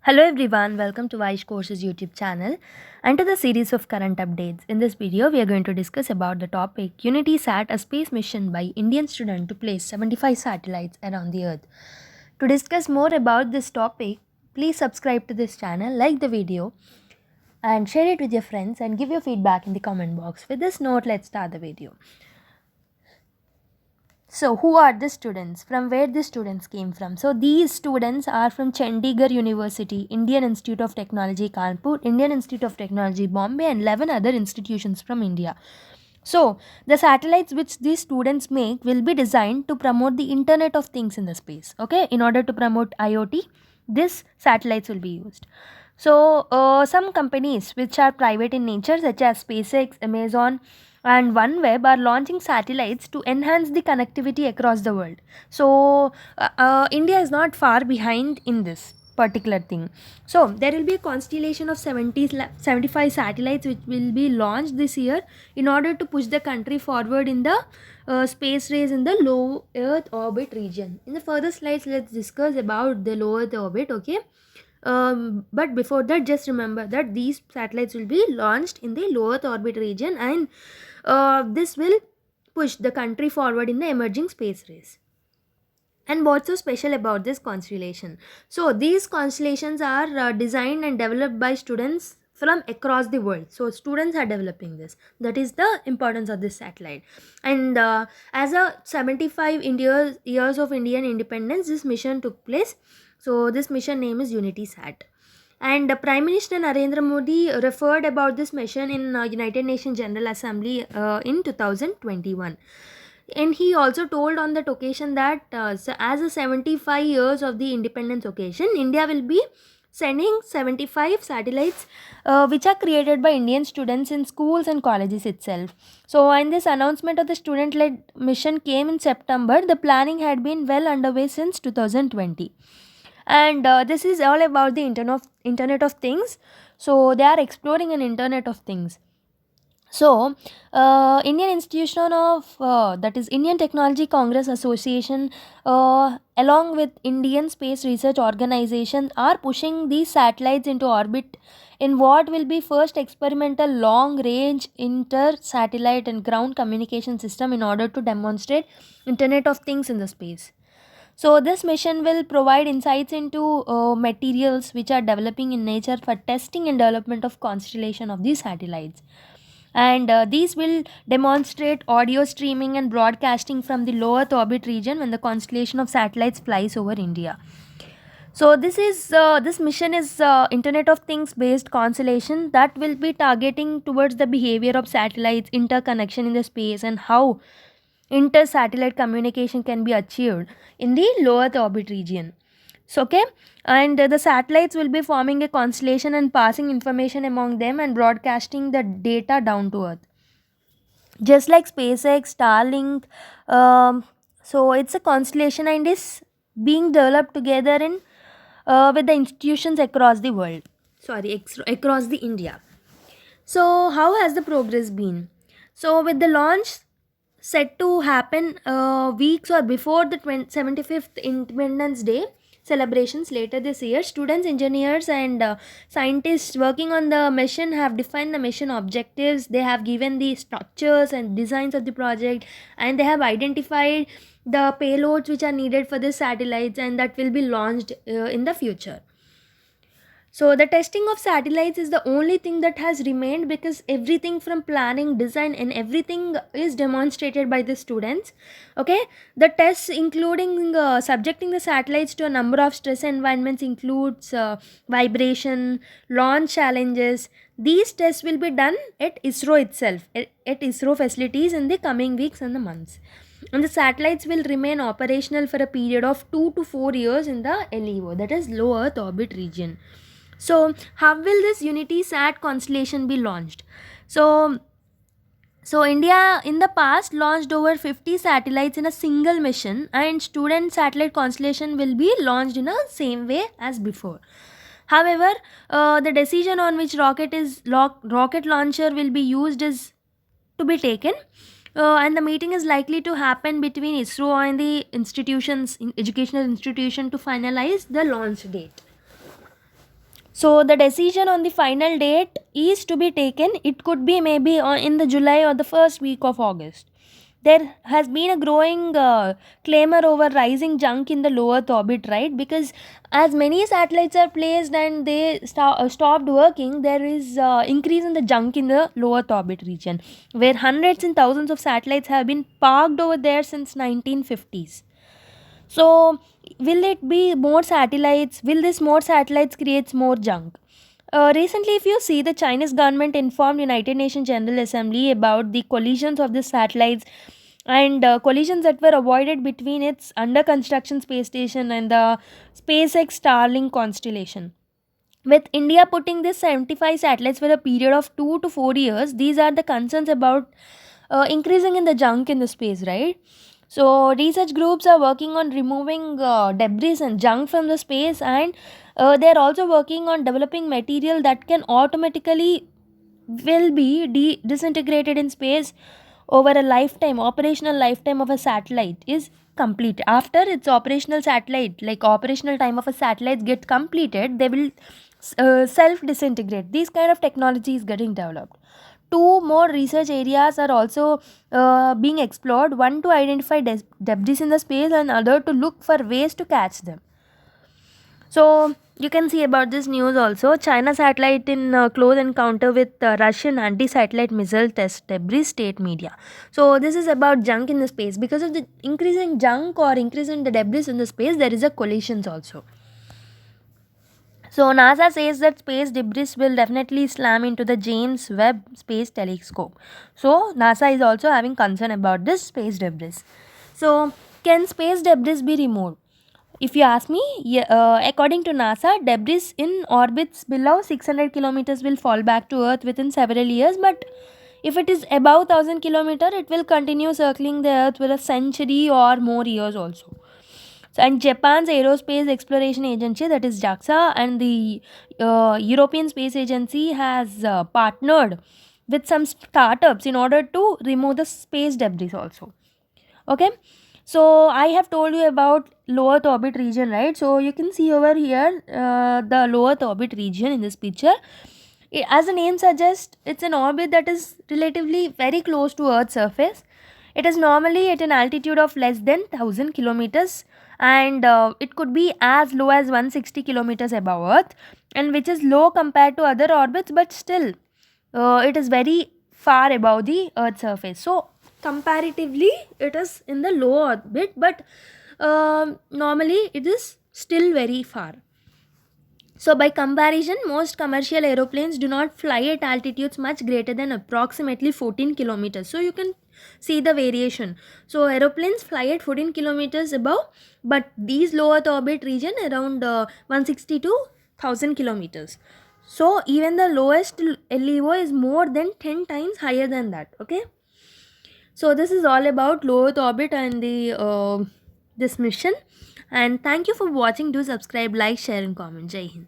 Hello everyone, welcome to Vysh Courses YouTube channel and to the series of current updates. In this video, we are going to discuss about the topic Unitysat, a space mission by Indian student to place 75 satellites around the earth. To discuss more about this topic, please subscribe to this channel, like the video and share it with your friends and give your feedback in the comment box. With this note, let's start the video. So, who are the students? From where the students came from? So, these students are from Chandigarh University, Indian Institute of Technology Kanpur, Indian Institute of Technology Bombay, and 11 other institutions from India. So, the satellites which these students make will be designed to promote the Internet of Things in the space. Okay, in order to promote IoT, these satellites will be used. So, some companies which are private in nature, such as SpaceX, Amazon, and OneWeb, are launching satellites to enhance the connectivity across the world. So, India is not far behind in this particular thing. So, there will be a constellation of 75 satellites which will be launched this year in order to push the country forward in the space race in the low Earth orbit region. In the further slides, let's discuss about the low Earth orbit, okay? But before that, just remember that these satellites will be launched in the low Earth orbit region, and this will push the country forward in the emerging space race. And what's so special about this constellation? So these constellations are designed and developed by students from across the world. So students are developing this. That is the importance of this satellite. And as a 75 years of Indian independence, this mission took place. So this mission name is Unitysat. And Prime Minister Narendra Modi referred about this mission in United Nations General Assembly in 2021. And he also told on that occasion that as a 75 years of the independence occasion, India will be sending 75 satellites which are created by Indian students in schools and colleges itself. So when this announcement of the student-led mission came in September, the planning had been well underway since 2020. And this is all about the Internet of Things. So they are exploring an Internet of Things. So, Indian Institution of that is Indian Technology Congress Association, along with Indian Space Research Organization, are pushing these satellites into orbit in what will be first experimental long-range inter-satellite and ground communication system in order to demonstrate Internet of Things in the space. So this mission will provide insights into materials which are developing in nature for testing and development of constellation of these satellites. And these will demonstrate audio streaming and broadcasting from the low Earth orbit region when the constellation of satellites flies over India. So this mission is Internet of Things based constellation that will be targeting towards the behavior of satellites, interconnection in the space, and how inter-satellite communication can be achieved in the low Earth orbit region. So okay, and the satellites will be forming a constellation and passing information among them and broadcasting the data down to Earth, just like SpaceX, Starlink. So it's a constellation and is being developed together in with the institutions across the world. Across the India. So how has the progress been? So with the launch set to happen weeks or before the 75th Independence Day celebrations later this year, students, engineers, and scientists working on the mission have defined the mission objectives. They have given the structures and designs of the project, and they have identified the payloads which are needed for the satellites and that will be launched in the future. So the testing of satellites is the only thing that has remained, because everything from planning, design, and everything is demonstrated by the students. Okay, the tests including subjecting the satellites to a number of stress environments includes vibration, launch challenges. These tests will be done at ISRO itself, at ISRO facilities in the coming weeks and the months. And the satellites will remain operational for a period of 2 to 4 years in the LEO, that is low Earth orbit region. So how will this Unitysat constellation be launched? So India in the past launched over 50 satellites in a single mission, and student satellite constellation will be launched in a same way as before. However, the decision on which rocket launcher will be used is to be taken, and the meeting is likely to happen between ISRO and the educational institution to finalize the launch date. So the decision on the final date is to be taken. It could be maybe in the July or the first week of August. There has been a growing clamor over rising junk in the low Earth orbit, right? Because as many satellites are placed and they stopped working, there is increase in the junk in the low Earth orbit region, where hundreds and thousands of satellites have been parked over there since 1950s. So, will it be more satellites? Will this more satellites creates more junk? Recently, if you see, the Chinese government informed United Nations General Assembly about the collisions of the satellites and collisions that were avoided between its under construction space station and the SpaceX Starlink constellation. With India putting this 75 satellites for a period of 2 to 4 years, these are the concerns about increasing in the junk in the space, right? So, research groups are working on removing debris and junk from the space, and they are also working on developing material that can automatically will be disintegrated in space over a lifetime. Operational lifetime of a satellite is complete. After its operational satellite, like operational time of a satellite get completed, they will self disintegrate. These kind of technology is getting developed. Two more research areas are also being explored, one to identify debris in the space and other to look for ways to catch them. So you can see about this news also. China satellite in close encounter with Russian anti-satellite missile test debris, state media. So this is about junk in the space. Because of the increase in junk or increase in the debris in the space, there is a collisions also. So NASA says that space debris will definitely slam into the James Webb Space Telescope. So NASA is also having concern about this space debris. So can space debris be removed? If you ask me, according to NASA, debris in orbits below 600 kilometers will fall back to Earth within several years. But if it is above 1000 kilometers, it will continue circling the Earth for a century or more years also. So, and Japan's Aerospace Exploration Agency, that is JAXA, and the European Space Agency has partnered with some startups in order to remove the space debris also. Okay, so I have told you about low Earth orbit region, right? So you can see over here the low Earth orbit region in this picture. As the name suggests, it's an orbit that is relatively very close to Earth's surface. It is normally at an altitude of less than 1000 kilometers, and it could be as low as 160 kilometers above Earth, and which is low compared to other orbits, but still it is very far above the Earth's surface. So comparatively it is in the low orbit, but normally it is still very far. So by comparison, most commercial aeroplanes do not fly at altitudes much greater than approximately 14 kilometers. So you can see the variation. So aeroplanes fly at 14 kilometers above, but these low Earth orbit region around 160 to 1000 kilometers. So even the lowest LEO is more than 10 times higher than that. Okay. So this is all about low Earth orbit and the this mission. And thank you for watching. Do subscribe, like, share and comment. Jai Hind.